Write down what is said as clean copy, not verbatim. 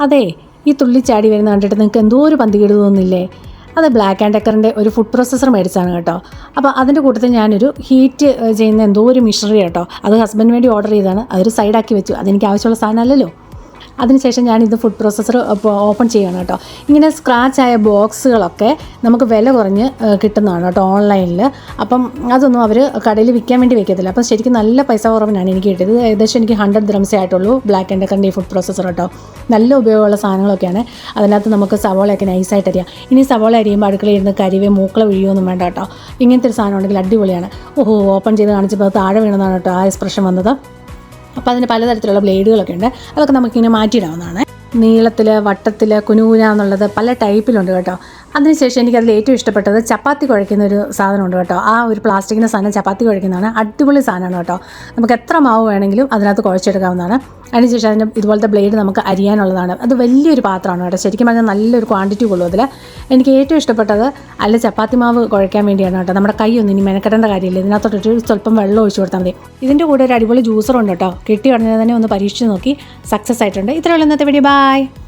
അതെ, ഈ തുള്ളിച്ചാടി വരുന്ന കണ്ടിട്ട് നിങ്ങൾക്ക് എന്തോ ഒരു പന്തികേട് തോന്നുന്നില്ലേ? അത് ബ്ലാക്ക് ആൻഡ് ഡെക്കറിൻ്റെ ഒരു ഫുഡ് പ്രോസസ്സർ മേടിച്ചാണ് കേട്ടോ. അപ്പോൾ അതിൻ്റെ കൂട്ടത്തിൽ ഞാനൊരു ഹീറ്റ് ചെയ്യുന്ന എന്തോ ഒരു മിഷനറി കേട്ടോ, അത് ഹസ്ബൻഡിന് വേണ്ടി ഓർഡർ ചെയ്തതാണ്. അതൊരു സൈഡാക്കി വെച്ചു, അതെനിക്ക് ആവശ്യമുള്ള സാധനമല്ലല്ലോ. അതിനുശേഷം ഞാനിത് ഫുഡ് പ്രോസസ്സർ ഓപ്പൺ ചെയ്യണം കേട്ടോ. ഇങ്ങനെ സ്ക്രാച്ച് ആയ ബോക്സുകളൊക്കെ നമുക്ക് വില കുറഞ്ഞ് കിട്ടുന്നതാണ് കേട്ടോ ഓൺലൈനിൽ. അപ്പം അതൊന്നും അവർ കടയിൽ വിൽക്കാൻ വേണ്ടി വെക്കത്തില്ല. അപ്പം ശരിക്കും നല്ല പൈസ കുറവിനാണ് എനിക്ക് കിട്ടിയത്. ഏകദേശം എനിക്ക് 100 ദിറംസേ ആയിട്ടുള്ളൂ ബ്ലാക്ക് ആൻഡ് ഡെക്കറിൻ്റെ ഈ ഫുഡ് പ്രോസസ്സർ കേട്ടോ. നല്ല ഉപയോഗമുള്ള സാധനങ്ങളൊക്കെയാണ്. അതിനകത്ത് നമുക്ക് സവോളയൊക്കെ നൈസായിട്ട് അരിയാം. ഇനി സവോള അരിയുമ്പോൾ അടുക്കളയിൽ ഇരുന്ന് കരിവേ മൂക്കള വീഴുമൊന്നും വേണ്ട കേട്ടോ. ഇങ്ങനത്തെ ഒരു സാധനം ഉണ്ടെങ്കിൽ അടിപൊളിയാണ്. ഓപ്പൺ ചെയ്ത് കാണിച്ചപ്പോൾ അത് താഴെ വീണെന്നാണ് കേട്ടോ ആ എക്സ്പ്രഷൻ വന്നത്. അപ്പോൾ അതിന് പലതരത്തിലുള്ള ബ്ലേഡുകളൊക്കെ ഉണ്ട്. അതൊക്കെ നമുക്കിങ്ങനെ മാറ്റിയിടാവുന്നതാണ്. നീളത്തിൽ, വട്ടത്തിൽ, കുനുകുന എന്നുള്ളത് പല ടൈപ്പിലുണ്ട് കേട്ടോ. അതിനുശേഷം എനിക്കതിൽ ഏറ്റവും ഇഷ്ടപ്പെട്ടത് ചപ്പാത്തി കുഴയ്ക്കുന്ന ഒരു സാധനമുണ്ട് കേട്ടോ. ആ ഒരു പ്ലാസ്റ്റിക്കിൻ്റെ സാധനം ചപ്പാത്തി കുഴയ്ക്കുന്നതാണ്. അടിപൊളി സാധനമാണ് കേട്ടോ. നമുക്ക് എത്ര മാവ് വേണമെങ്കിലും അതിനകത്ത് കുഴച്ചെടുക്കാവുന്നതാണ്. അതിനുശേഷം അതിൻ്റെ ഇതുപോലത്തെ ബ്ലേഡ് നമുക്ക് അരിയാനുള്ളതാണ്. അത് വലിയൊരു പാത്രമാണ് കേട്ടോ. ശരിക്കും പറഞ്ഞാൽ നല്ലൊരു ക്വാണ്ടിറ്റി കൊള്ളും അതിൽ. എനിക്ക് ഏറ്റവും ഇഷ്ടപ്പെട്ടത് അല്ല ചപ്പാത്തി മാവ് കുഴയ്ക്കാൻ വേണ്ടിയാണ് കേട്ടോ. നമ്മുടെ കൈയൊന്നും ഇനി മെനക്കെടേണ്ട കാര്യമില്ല. ഇതിനകത്തോട്ടൊരു സ്വല്പം വെള്ളം ഒഴിച്ചു കൊടുത്താൽ മതി. ഇതിൻ്റെ കൂടെ ഒരു അടിപൊളി ജ്യൂസറുണ്ട് കേട്ടോ. കിട്ടി ഉടനെ തന്നെ ഒന്ന് പരീക്ഷിച്ച് നോക്കി സക്സസ് ആയിട്ടുണ്ട്. ഇത്രയുള്ള ഇന്നത്തെ വീഡിയോ. ബൈ.